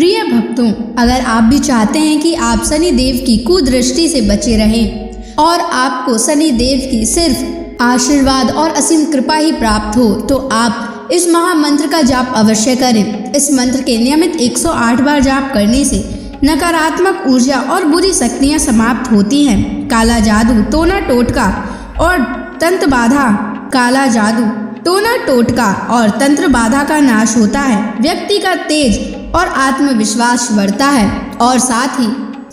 प्रिय भक्तों, अगर आप भी चाहते हैं कि आप शनि देव की कुदृष्टि से बचे रहें और आपको शनि देव की सिर्फ आशीर्वाद और असीम कृपा ही प्राप्त हो, तो आप इस महामंत्र का जाप अवश्य करें। इस मंत्र के नियमित 108 बार जाप करने से नकारात्मक ऊर्जा और बुरी शक्तियां समाप्त होती हैं। काला जादू, टोना टोटका और तंत्र बाधा, काला जादू, टोना टोटका और तंत्र बाधा का नाश होता है। व्यक्ति का तेज और आत्मविश्वास बढ़ता है और साथ ही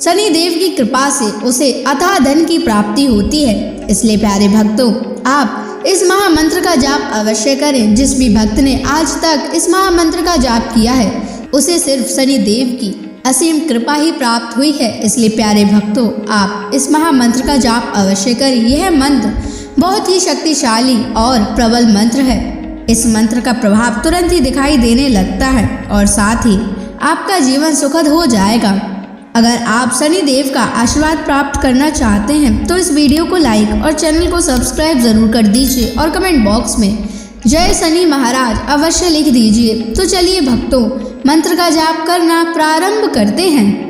शनि देव की कृपा से उसे अथाह धन की प्राप्ति होती है। इसलिए प्यारे भक्तों, आप इस महामंत्र का जाप अवश्य करें। जिस भी भक्त ने आज तक इस महामंत्र का जाप किया है, उसे सिर्फ शनि देव की असीम कृपा ही प्राप्त हुई है। इसलिए प्यारे भक्तों, आप इस महामंत्र का जाप अवश्य करें। यह मंत्र बहुत ही शक्तिशाली और प्रबल मंत्र है। इस मंत्र का प्रभाव तुरंत ही दिखाई देने लगता है और साथ ही आपका जीवन सुखद हो जाएगा। अगर आप शनि देव का आशीर्वाद प्राप्त करना चाहते हैं तो इस वीडियो को लाइक और चैनल को सब्सक्राइब जरूर कर दीजिए और कमेंट बॉक्स में जय शनि महाराज अवश्य लिख दीजिए। तो चलिए भक्तों, मंत्र का जाप करना प्रारंभ करते हैं।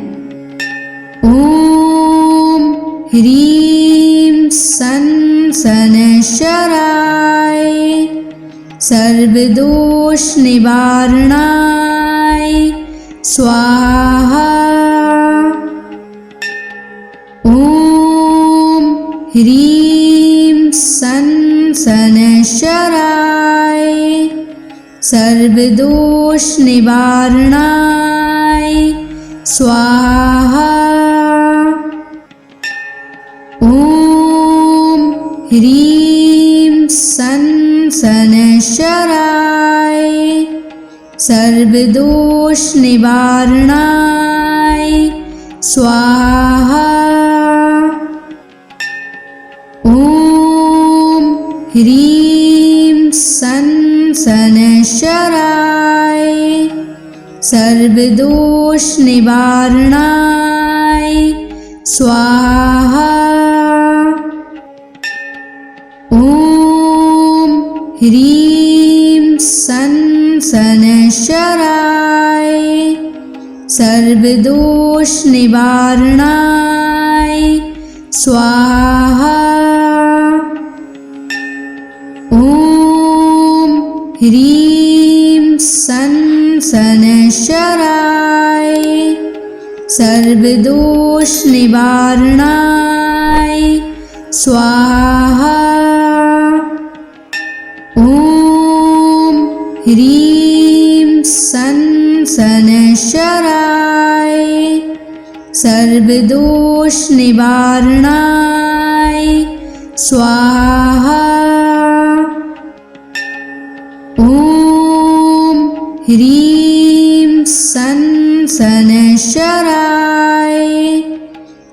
ओम ह्रीं सन शनैश्चराय सर्वदोष निवारणाय स्वाहा। ओम ह्रीं सन शनैश्चराय सर्वदोष निवारणाय स्वाहा। ओम ह्रीं सन शनैश्चराय सर्वदोष निवारणाय स्वाहा। ओम ह्रीं सन शनैश्चराय सर्वदोष निवारणाय स्वाहा। ओम ह्रीं सन शनैश्चराय सर्वदोष निवारणाय स्वाहा। ओम ह्रीं सन शनैश्चराय सर्वदोष निवारणाय स्वाहा। ओम ह्रीं सन शनैश्चराय सर्वदोष निवारणाय स्वाहा। ओम ह्रीं सन शनैश्चराय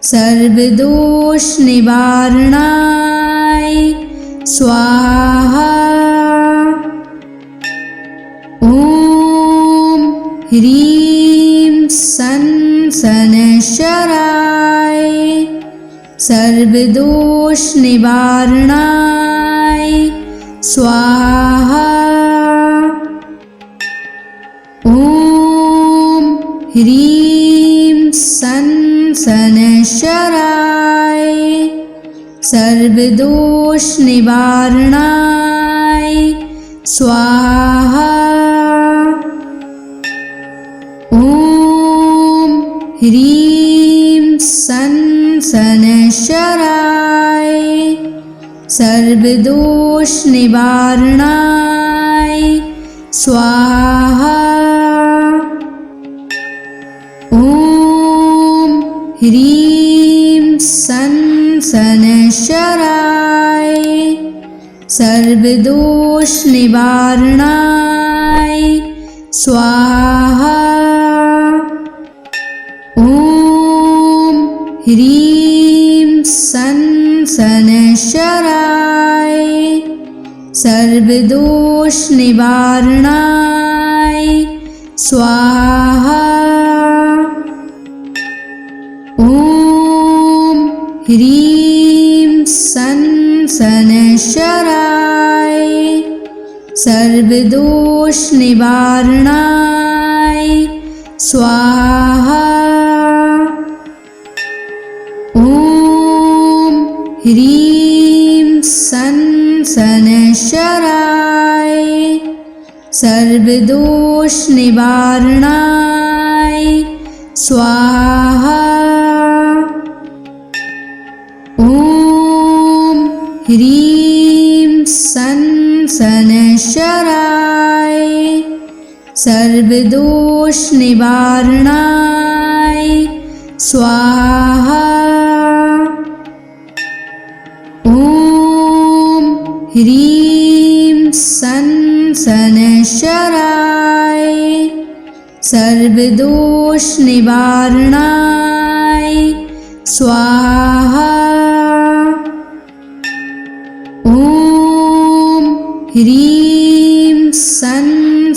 सर्वदोष निवारणाय स्वाहा। ओम ह्रीं सन शनैश्चराय सर्वदोष निवारणाय स्वाहा। ओम ह्रीं सन शनैश्चराय सर्वदोष निवारणाय स्वाहा। ओम ह्रीं सन शनैश्चराय सर्वदोष निवारणाय स्वाहा। ओम ह्रीं सन शनैश्चराय सर्वदोष निवारणाय स्वाहा। ओम ह्रीं सन शनैश्चराय सर्वदोष निवारणाय स्वाहा। ओम ह्रीं सन शनैश्चराय सर्वदोष निवारणाय स्वाहा। ॐ ह्रीं सन् शनैश्चराय सर्वदोषनिवारणाय स्वाहा। ॐ ह्रीं सन् शनैश्चराय सर्वदोषनिवारणाय स्वाहा। ॐ ह्रीं सन् शनैश्चराय सर्वदोषनिवारणाय स्वाहा। ॐ ह्रीं सन्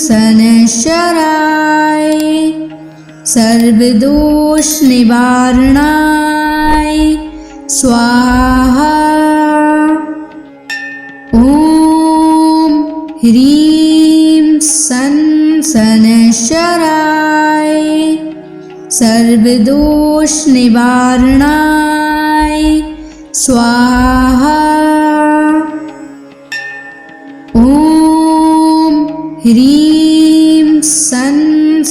शनैश्चराय सर्वदोषनिवारणाय स्वाहा। ॐ ह्रीं सन् शनैश्चराय सर्वदोषनिवारणाय स्वाहा। ॐ ह्रीं सन्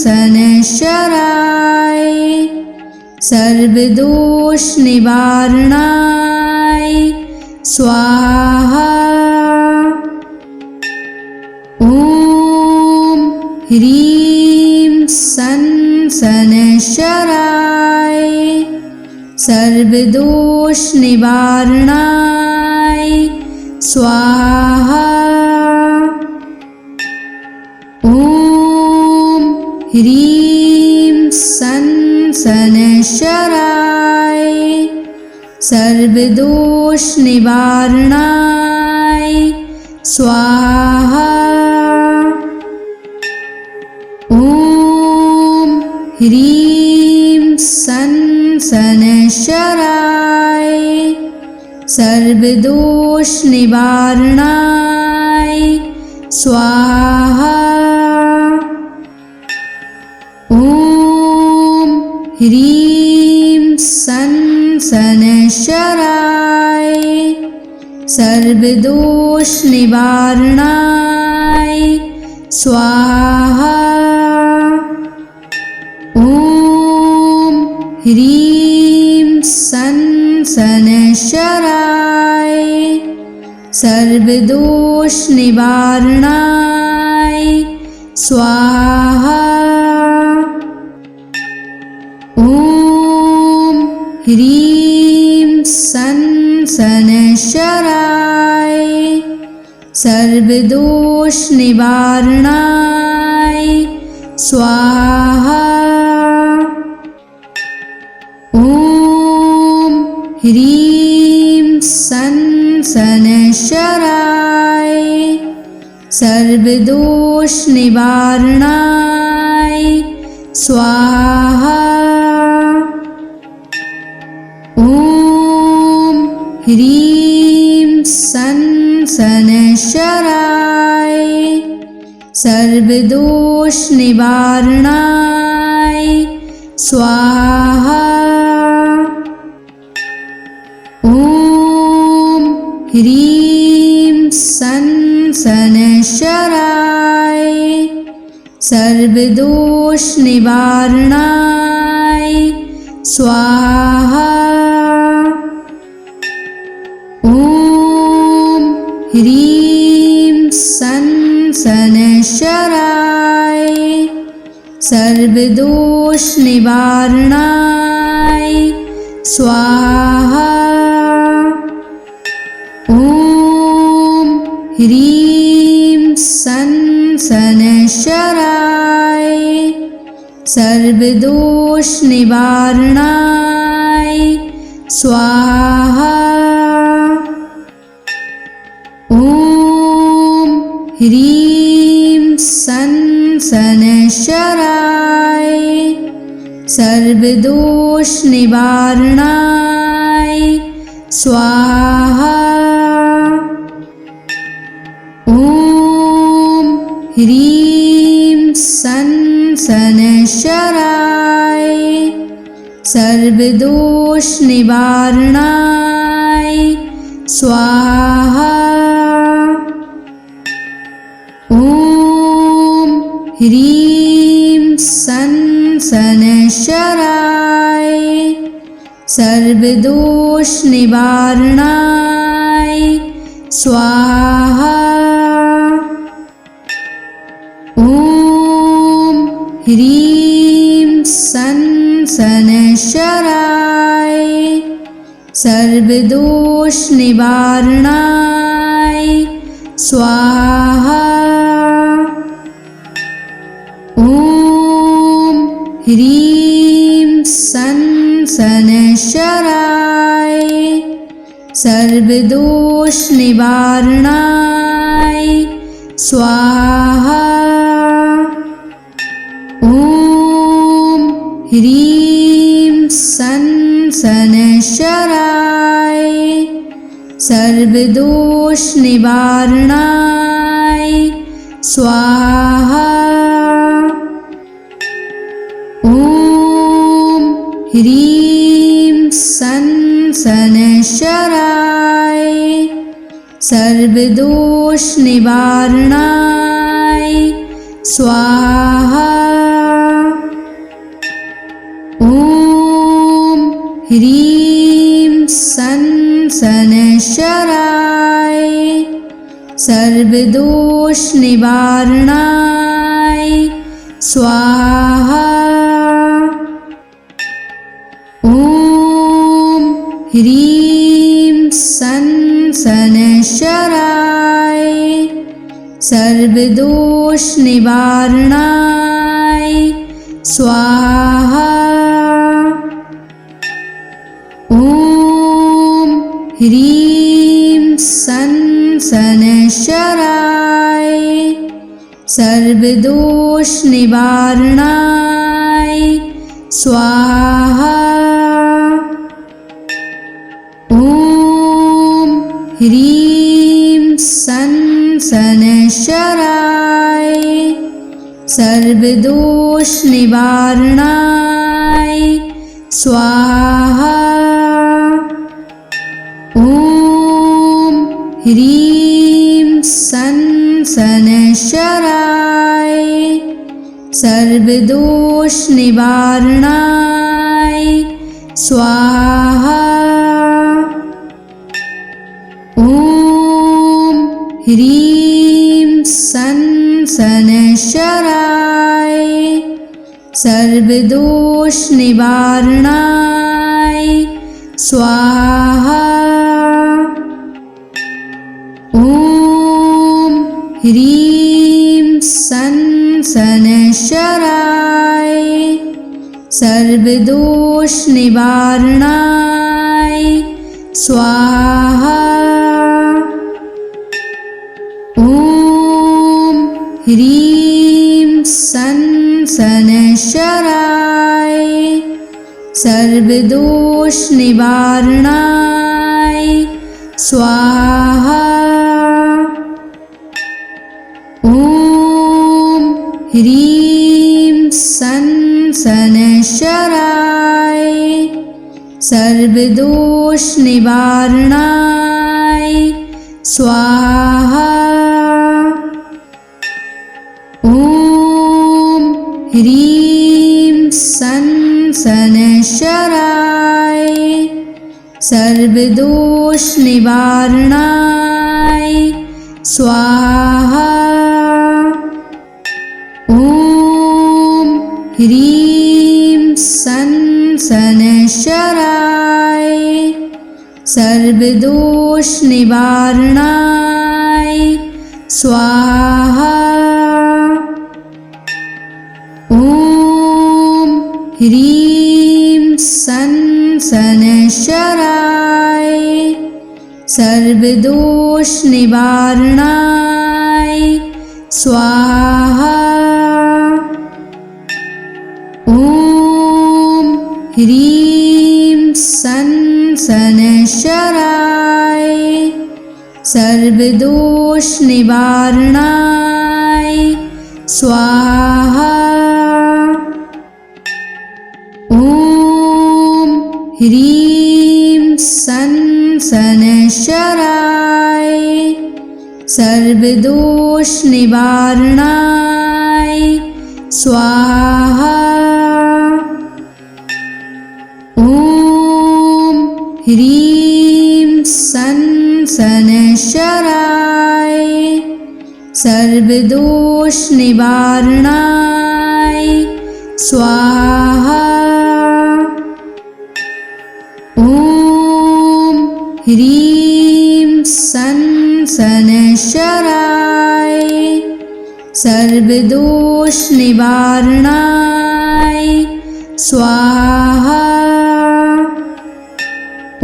शनैश्चराय सर्वदोषनिवारणाय स्वाहा। ॐ ह्रीं सन् शनैश्चराय सर्वदोषनिवारणाय स्वाहा। ॐ ह्रीं सन् शनैश्चराय सर्वदोषनिवारणाय स्वाहा। ॐ ह्रीं सन् शनैश्चराय सर्वदोषनिवारणाय स्वाहा। ॐ ह्रीं सन् शनैश्चराय सर्वदोषनिवारणाय स्वाहा। ॐ ह्रीं सन् शनैश्चराय सर्वदोषनिवारणाय स्वाहा। ॐ ह्रीं सन् शनैश्चराय सर्वदोषनिवारणाय स्वाहा। ॐ ह्रीं सन् शनैश्चराय सर्वदोषनिवारणाय स्वाहा। ॐ ह्रीं सन् शनैश्चराय सर्वदोषनिवारणाय स्वाहा। ॐ ह्रीं सन् शनैश्चराय सर्वदोषनिवारणाय स्वाहा। ॐ ह्रीं सन् शनैश्चराय सर्वदोषनिवारणाय स्वाहा। ॐ ह्रीं सन् शनैश्चराय सर्वदोषनिवारणाय स्वाहा। ॐ ह्रीं सन् शनैश्चराय सर्वदोषनिवारणाय स्वाहा। ॐ ह्रीं सन् सनशराय सर्वदोष निवारणाय स्वाहा। ॐ ह्रीं सनशराय सर्वदोष निवारणाय स्वाहा। ॐ ह्रीं सनशराय सर्वदोष निवारणाय स्वाहा। ॐ ह्रीं सनशराय सर्वदोष निवारणाय स्वाहा। ॐ ह्रीं सनशराय सर्वदोष निवारणाय स्वाहा। ॐ ह्रीं सनशराय सर्वदोष निवारणाय स्वाहा। ॐ ह्रीं सनशराय सर्वदोष निवारणाय स्वाहा। ॐ ह्रीं सनशराय सर्वदोष निवारणाय स्वाहा। ॐ ह्रीं सनशराय सर्वदोष निवारणाय स्वाहा। ॐ ह्रीं सनशराय सर्वदोष निवारणाय स्वाहा। ॐ ह्रीं सनशराय सर्वदोष निवारणाय स्वाहा। ॐ ह्रीं सनशराय सर्वदोष निवारणाय स्वाहा। ॐ ह्रीं सनशराय सर्वदोष निवारणाय स्वाहा। ॐ ह्रीं सनशराय सर्वदोष निवारणाय स्वाहा। ॐ ह्रीं सनशराय सर्वदोष निवारणाय स्वाहा। ॐ ह्रीं सनशराय सर्वदोष निवारणाय स्वाहा। ॐ ह्रीं सनशराय सर्वदोष निवारणाय स्वाहा। ॐ ह्रीं सनशराय सर्वदोष निवारणाय स्वाहा। ॐ ह्रीं सनशराय सर्वदोष निवारणाय स्वाहा। ह्रीं सन शनैश्चराय सर्वदोष निवारणाय स्वाहा। ॐ ह्रीं सन शनैश्चराय सर्वदोष निवारणाय स्वाहा। ॐ ह्रीं सन शनैश्चराय सर्वदोष निवारणाय स्वाहा।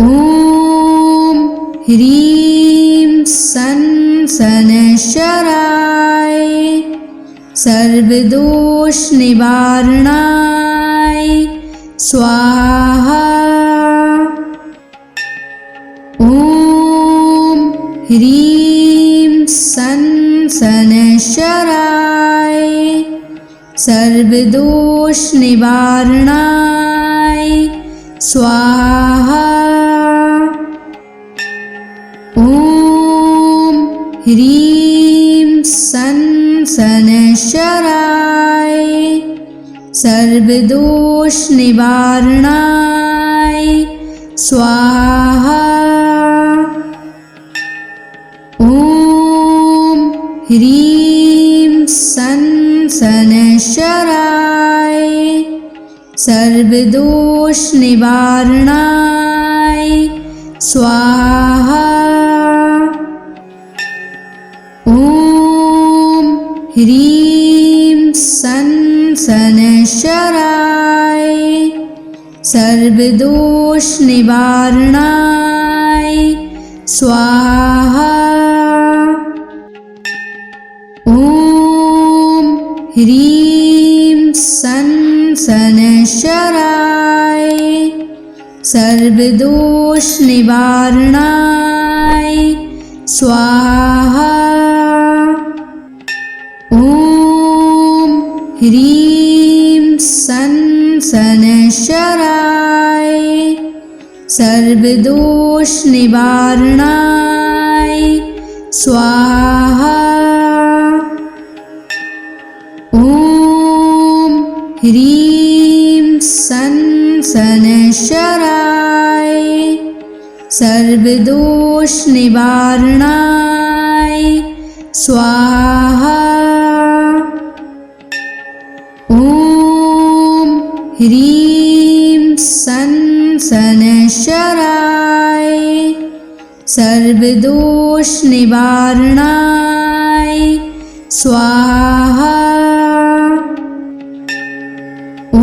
ॐ ह्रीं सन शनैश्चराय सर्वदोष निवारणाय स्वाहा। ॐ ह्रीं सन शनैश्चराय सर्वदोष निवारणाय स्वाहा। ॐ ह्रीं सन शनैश्चराय सर्वदोष निवारणाय स्वाहा। ॐ ह्रीं सन शनैश्चराय सर्वदोष निवारणाय स्वाहा। ॐ ह्रीं सन शनैश्चराय सर्वदोष निवारणाय स्वाहा। ॐ ह्रीं सन शनैश्चराय सर्वदोष निवारणाय स्वाहा। ॐ ह्रीं सन शनैश्चराय सर्वदोष निवारणाय स्वाहा। ॐ ह्रीं सन शनैश्चराय सर्वदोष निवारणाय स्वाहा। ॐ ह्रीं सन शनैश्चराय सर्वदोष निवारणाय स्वाहा। ॐ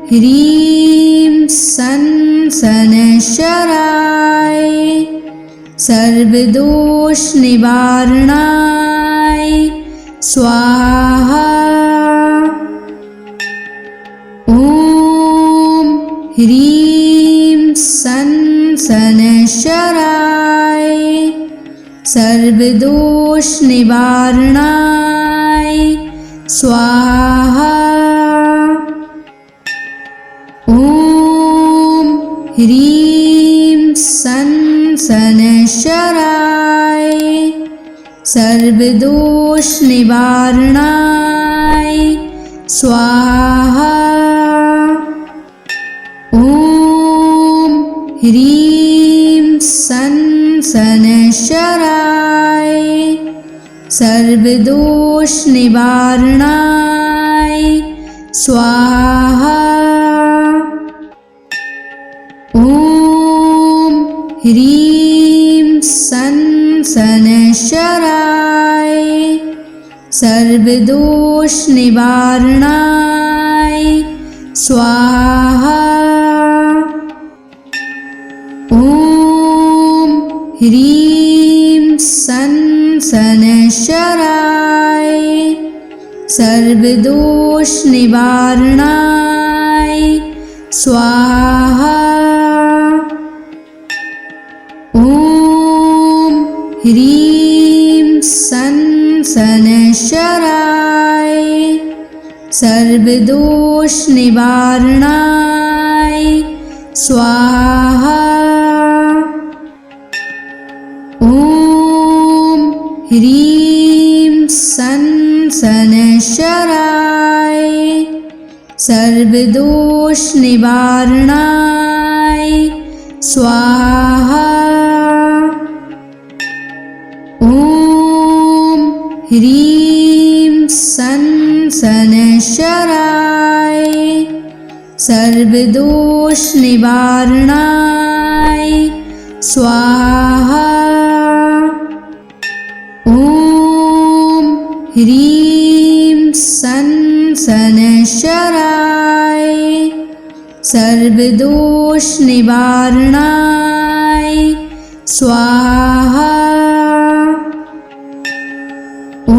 ह्रीं सन शनैश्चराय सर्वदोष निवारणाय स्वाहा। ॐ ह्रीं सन शनैश्चराय सर्वदोष निवारणाय स्वाहा। ॐ ह्रीं सन शनैश्चराय सर्वदोष निवारणाय स्वाहा। ॐ ह्रीं सन शनैश्चराय सर्वदोष निवारणाय स्वाहा। ॐ ह्रीं सन शनैश्चराय सर्वदोष निवारणाय स्वाहा। ॐ ह्रीं सन शनैश्चराय सर्वदोष निवारणाय स्वाहा। ॐ ह्रीं सन शनैश्चराय सर्वदोष निवारणाय स्वाहा। ॐ ह्रीं सन् शनैश्चराय सर्वदोषनिवारणाय स्वाहा। ॐ ह्रीं सन् शनैश्चराय सर्वदोषनिवारणाय स्वाहा। ॐ ह्रीं सन् शनैश्चराय सर्वदोषनिवारणाय स्वाहा। ॐ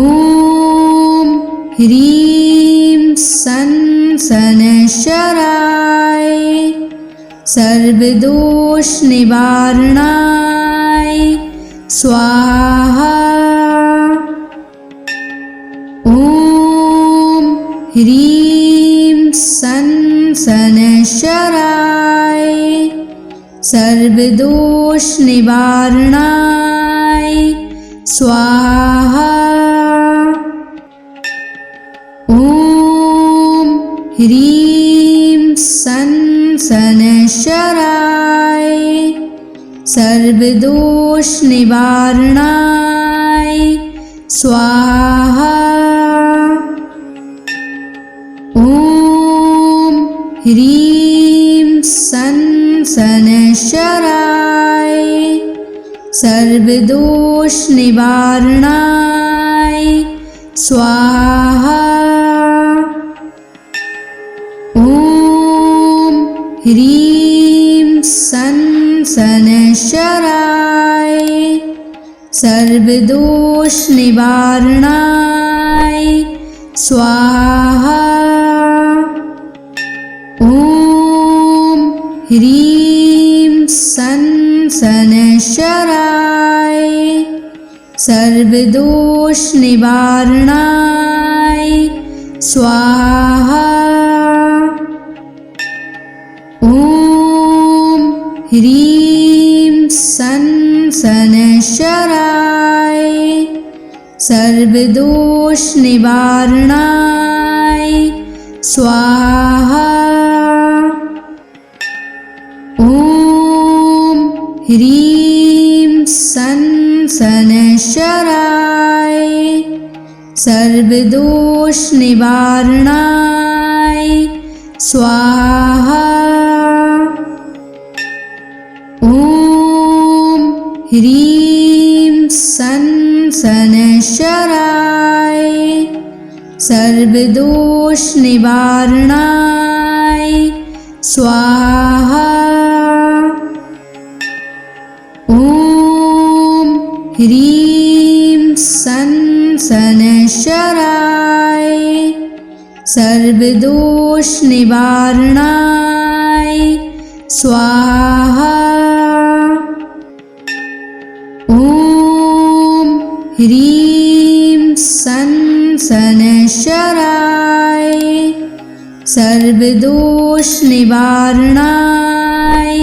ह्रीं सन् शनैश्चराय सर्वदोषनिवारणाय स्वाहा। ॐ ह्रीं सन् शनैश्चराय सर्वदोषनिवारणाय स्वाहा। ॐ ह्रीं सन् शनैश्चराय सर्वदोषनिवारणाय स्वाहा। ॐ ह्रीं सन् शनैश्चराय सर्वदोषनिवारणाय स्वाहा। ॐ ह्रीं सन् शनैश्चराय सर्वदोषनिवारणाय स्वाहा। ॐ ह्रीं सन् शनैश्चराय सर्वदोषनिवारणाय स्वाहा। ॐ ह्रीं सन् शनैश्चराय सर्वदोषनिवारणाय स्वाहा। ॐ ह्रीं सन् शनैश्चराय सर्वदोषनिवारणाय स्वाहा। ॐ ह्रीं सन् शनैश्चराय सर्वदोषनिवारणाय स्वाहा। ॐ ह्रीं सन् शनैश्चराय सर्वदोषनिवारणाय स्वाहा। ॐ ह्रीं सन् शनैश्चराय सर्वदोषनिवारणाय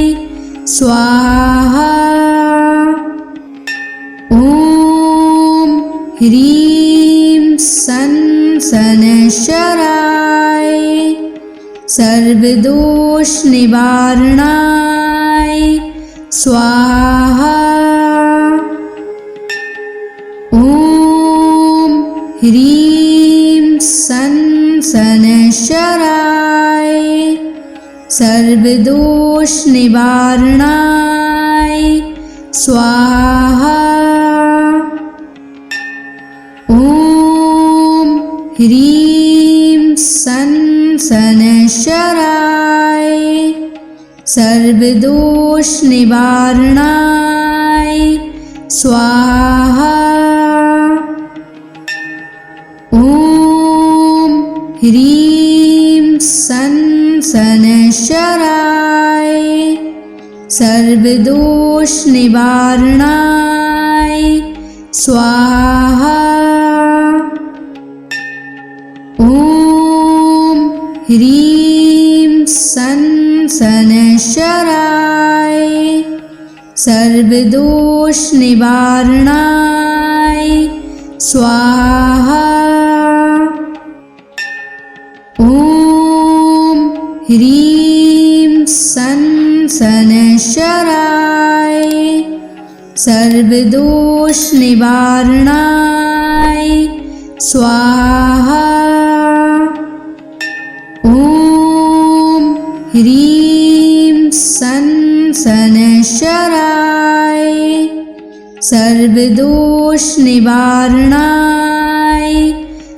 स्वाहा। ॐ ह्रीं सन् शनैश्चराय सर्वदोषनिवारणाय स्वाहा। ॐ ह्रीं सन् शनैश्चराय सर्वदोषनिवारणाय स्वाहा। ॐ ह्रीं सन् शनैश्चराय सर्वदोषनिवारणाय स्वाहा। ॐ ह्रीं सन् शनैश्चराय सर्वदोषनिवारणाय स्वाहा। ॐ ह्रीं सन् शनैश्चराय सर्वदोष निवारणाय स्वाहा। ॐ ह्रीं सं शनैश्चराय सर्वदोष निवारणाय स्वाहा। ॐ ह्रीं सं शनैश्चराय सर्वदोष निवारणाय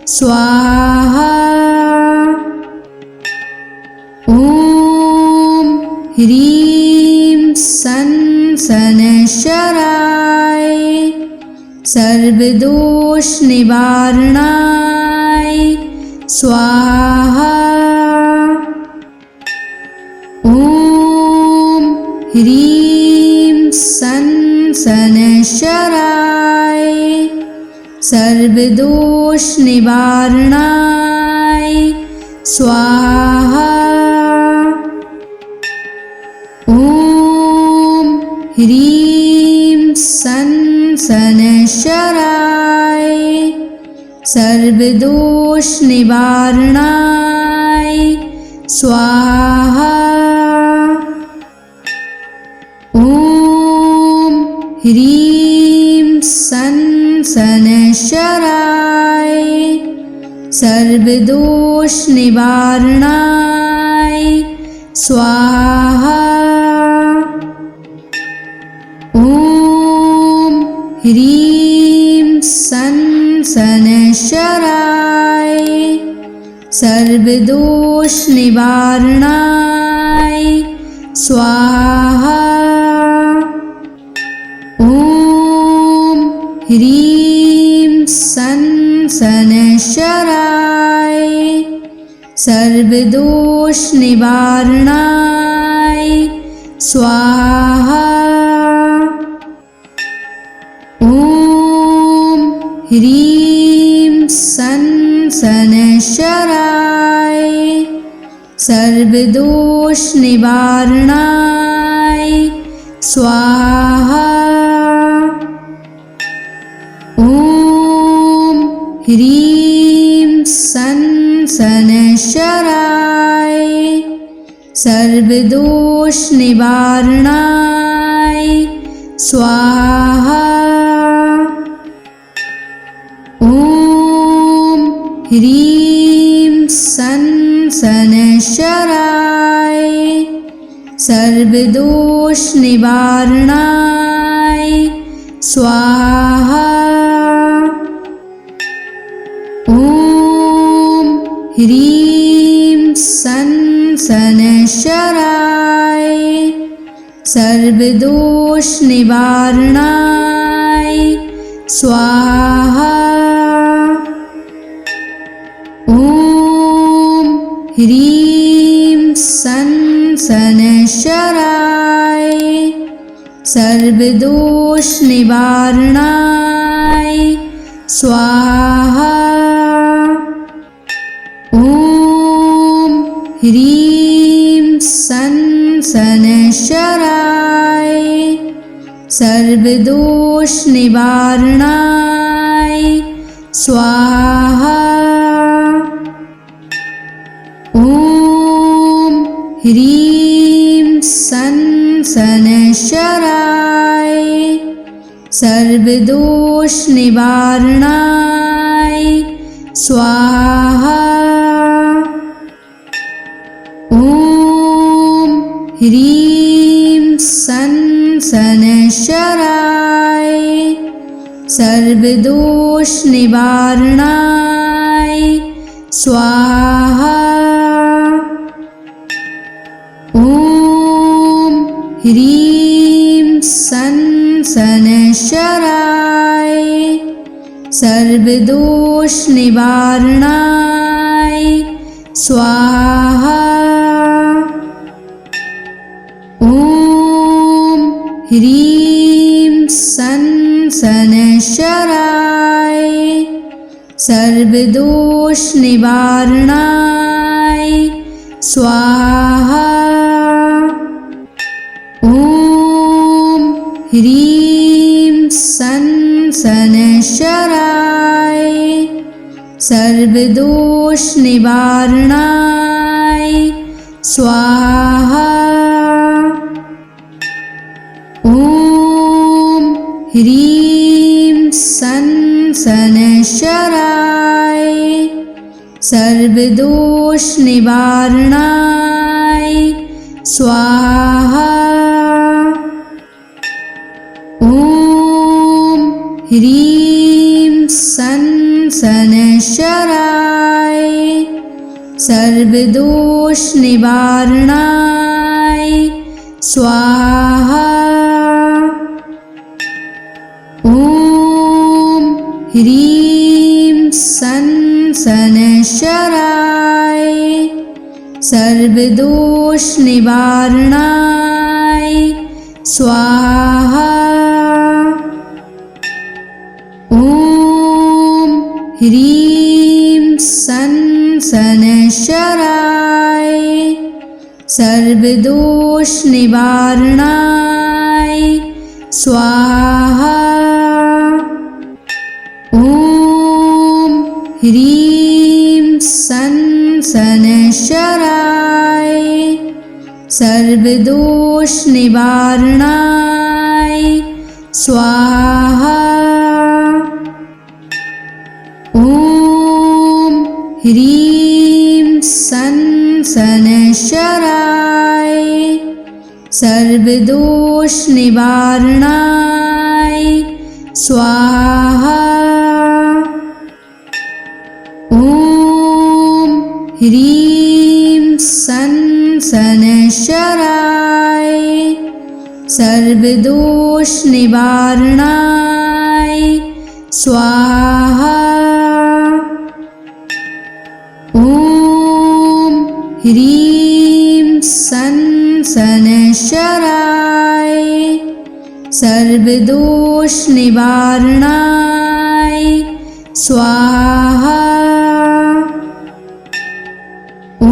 स्वाहा। ॐ ह्रीं सं शनैश्चराय सर्वदोष निवारणाय स्वाहा। ॐ ह्रीं सं शनैश्चराय सर्वदोष निवारणाय स्वाहा। ॐ ह्रीं सं शनैश्चराय सर्वदोष निवारणाय स्वाहा। ॐ ह्रीं सं शनैश्चराय सर्वदोष निवारणाय स्वाहा। ॐ ह्रीं सं शनैश्चराय सर्वदोष निवारणाय स्वाहा। ॐ ह्रीं सं शनैश्चराय सर्वदोष निवारणाय स्वाहा। ॐ ह्रीं सं शनैश्चराय सर्वदोष निवारणाय स्वाहा। ॐ ह्रीं सं शनैश्चराय सर्वदोष निवारणाय स्वाहा। ॐ ह्रीं सं शनैश्चराय सर्वदोष निवारणाय स्वाहा। ॐ ह्रीं सं शनैश्चराय सर्वदोष निवारणाय स्वाहा। ॐ ह्रीं सं शनैश्चराय सर्वदोष निवारणाय स्वाहा। ॐ ह्रीं सं शनैश्चराय सर्वदोष निवारणाय स्वाहा। ॐ ह्रीं सं शनैश्चराय सर्वदोष निवारणाय स्वाहा। ॐ ह्रीं सं शनैश्चराय सर्वदोष निवारणाय स्वाहा। ॐ ह्रीं सं शनैश्चराय सर्वदोष निवारणाय स्वाहा। ॐ ह्रीं सं शनैश्चराय सर्वदोष निवारणाय स्वाहा। ॐ ह्रीं सन शनैश्चराय सर्वदोष निवारणाय स्वाहा। ॐ ह्रीं सन शनैश्चराय सर्वदोष निवारणाय स्वाहा। ॐ ह्रीं सन शनैश्चराय सर्वदोष निवारणाय स्वाहा। ॐ ह्रीं सन शनैश्चराय सर्वदोष निवारणाय स्वाहा। ॐ ह्रीं सन शनैश्चराय सर्वदोष निवारणाय स्वाहा। ॐ ह्रीं सन शनैश्चराय सर्वदोष निवारणाय स्वाहा। ॐ ह्रीं सन शनैश्चराय सर्वदोष निवारणाय स्वाहा। ॐ ह्रीं सन शनैश्चराय सर्वदोष निवारणाय स्वाहा। ॐ ह्रीं सन शनैश्चराय सर्वदोष निवारणाय स्वाहा। ॐ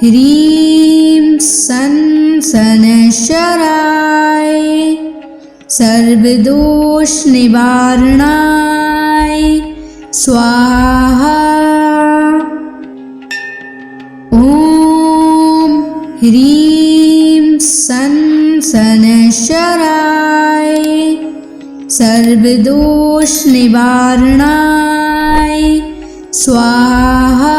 ह्रीं सन शनैश्चराय सर्वदोष निवारणाय स्वाहा। ॐ ह्रीं सन शनैश्चराय सर्वदोष निवारणाय स्वाहा।